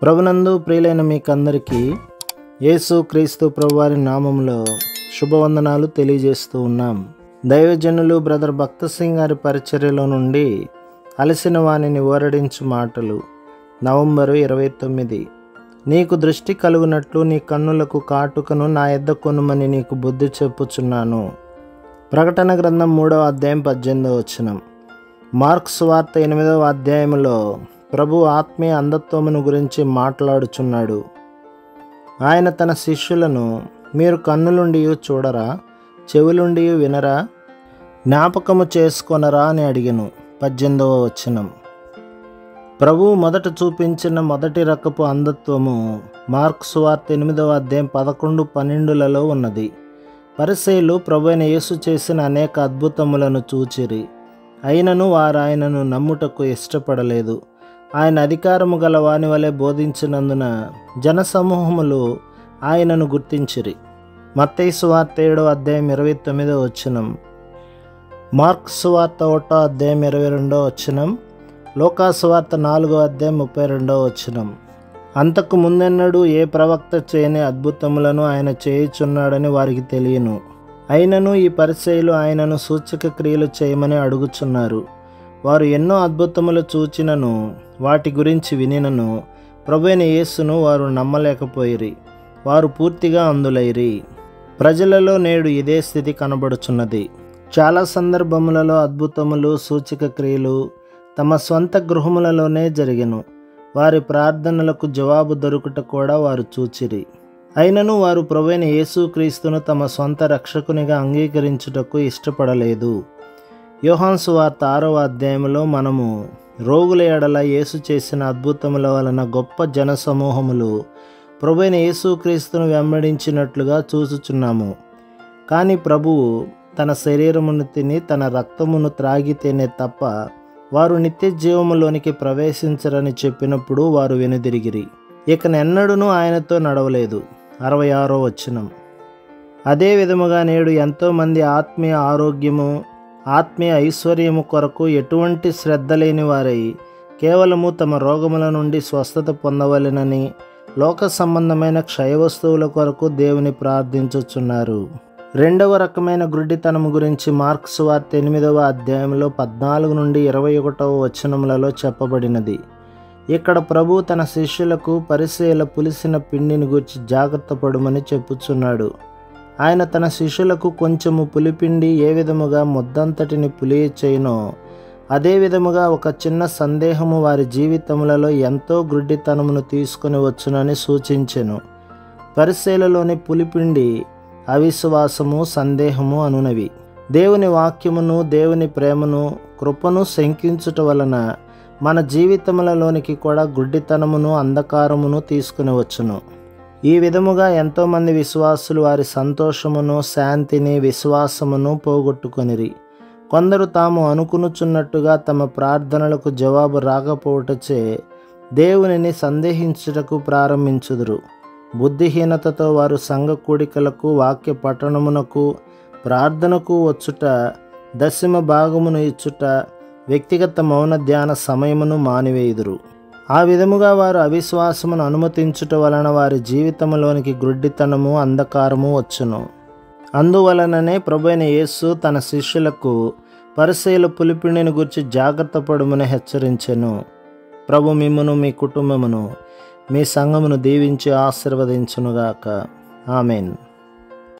ప్రభునందు ప్రియులైన మీకందరికీ యేసు క్రీస్తు ప్రభువారి నామంలో శుభవందనాలు తెలియజేస్తూ ఉన్నాం. దైవజనులు బ్రదర్ భక్త సింగ్ గారి పరిచర్యలో నుండి అలసిన వానిని ఓరడించు మాటలు. నవంబరు 29. నీకు దృష్టి కలుగునట్లు నీ కన్నులకు కాటుకను నా యొద్ద కొనుమని నీకు బుద్ధి చెప్పుచున్నాను. ప్రకటన గ్రంథం 3వ అధ్యాయం 18వ వచనం. మార్కు సువార్త 8వ అధ్యాయంలో ప్రభు ఆత్మీయ అంధత్వమును గురించి మాట్లాడుచున్నాడు. ఆయన తన శిష్యులను మీరు కన్నులుండి చూడరా, చెవులుండి వినరా, జ్ఞాపకము చేసుకొనరా అని అడిగెను. 18వ వచనం. ప్రభు మొదట చూపించిన మొదటి రకపు అంధత్వము మార్కు సువార్త 8వ అధ్యాయం 11, 12లలో ఉన్నది. పరిసయ్యులు ప్రభువైన యేసు చేసిన అనేక అద్భుతములను చూచిరి, అయినను వారు ఆయనను నమ్ముటకు ఇష్టపడలేదు. ఆయన అధికారము గల వాని వలె బోధించినందున జనసమూహములు ఆయనను గుర్తించిరి. మత్తయి సువార్త 7వ అధ్యాయం 29వ వచనం, మార్కు సువార్త 1వ అధ్యాయం 22వ వచనం, లూకా సువార్త 4వ అధ్యాయం 32వ వచనం. అంతకు ముందెన్నడూ ఏ ప్రవక్త చేయని అద్భుతములను ఆయన చేయుచున్నాడని వారికి తెలియను. అయినను ఈ పరిసయ్యులు ఆయనను సూచక క్రియలు చేయమని అడుగుచున్నారు. వారు ఎన్నో అద్భుతములు చూచినను వాటి గురించి వినినను ప్రభువైన యేసును వారు నమ్మలేకపోయిరి. వారు పూర్తిగా అందులైరి. ప్రజలలో నేడు ఇదే స్థితి కనబడుచున్నది. చాలా సందర్భములలో అద్భుతములు, సూచక క్రియలు తమ స్వంత గృహములలోనే జరిగెను. వారి ప్రార్థనలకు జవాబు దొరుకుట కూడా వారు చూచిరి. అయినను వారు ప్రభువైన యేసుక్రీస్తును తమ సొంత రక్షకునిగా అంగీకరించుటకు ఇష్టపడలేదు. యోహాను సువార్త 6వ అధ్యాయంలో మనము రోగుల ఎడల యేసు చేసిన అద్భుతముల వలన గొప్ప జనసమూహములు ప్రభువైన యేసుక్రీస్తును వెంబడించినట్లుగా చూచుచున్నాము. కానీ ప్రభువు తన శరీరమును తిని తన రక్తమును త్రాగితేనే తప్ప వారు నిత్య జీవములోనికి ప్రవేశించరని చెప్పినప్పుడు వారు వెనుదిరిగిరి. ఇకనెన్నడూనూ ఆయనతో నడవలేదు. 66వ వచనం. అదే విధముగా నేడు ఎంతోమంది ఆత్మీయ ఆరోగ్యము, ఆత్మీయ ఐశ్వర్యము కొరకు ఎటువంటి శ్రద్ధ లేని వారై కేవలము తమ రోగముల నుండి స్వస్థత పొందవలెనని లోక సంబంధమైన క్షయవస్తువుల కొరకు దేవుని ప్రార్థించుచున్నారు. రెండవ రకమైన గుడ్డితనము గురించి మార్కు సువార్త 8వ అధ్యాయంలో 14 నుండి 21వ వచనములలో చెప్పబడినది. ఇక్కడ ప్రభు తన శిష్యులకు పరిసయ్యుల పులిసిన పిండిని గురించి జాగ్రత్త పడుమని చెప్పుచున్నాడు. ఆయన తన శిష్యులకు కొంచెము పులిపిండి ఏ విధముగా ముద్దంతటిని పులియచేయునో అదే విధముగా ఒక చిన్న సందేహము వారి జీవితములలో ఎంతో గుడ్డితనమును తీసుకొని వచ్చునని సూచించెను. పరిసయ్యులలోని పులిపిండి అవిశ్వాసము, సందేహము అనునవి. దేవుని వాక్యమును, దేవుని ప్రేమను, కృపను శంకించుట వలన మన జీవితములలోనికి కూడా గుడ్డితనమును, అంధకారమును తీసుకుని వచ్చును. ఈ విధముగా ఎంతోమంది విశ్వాసులు వారి సంతోషమును, శాంతిని, విశ్వాసమును పోగొట్టుకొనిరి. కొందరు తాము అనుకునుచున్నట్టుగా తమ ప్రార్థనలకు జవాబు రాకపోవటచే దేవునిని సందేహించుటకు ప్రారంభించుదురు. బుద్ధిహీనతతో వారు సంఘ కూడికలకు, వాక్య పఠనమునకు, ప్రార్థనకు వచ్చుట, దశమ భాగమును ఇచ్చుట, వ్యక్తిగత మౌన ధ్యాన సమయమును మానివేయుదురు. ఆ విధముగా వారు అవిశ్వాసమును అనుమతించుట వలన వారి జీవితంలోనికి గుడ్డితనము, అంధకారము వచ్చును. అందువలననే ప్రభువైన యేసు తన శిష్యులకు పరిసయ్యుల పులిపిండిని గురించి జాగ్రత్త పడుమని హెచ్చరించెను. ప్రభు మిమ్మును, మీ కుటుంబమును, మీ సంఘమును దీవించి ఆశీర్వదించునుగాక. ఆమెన్.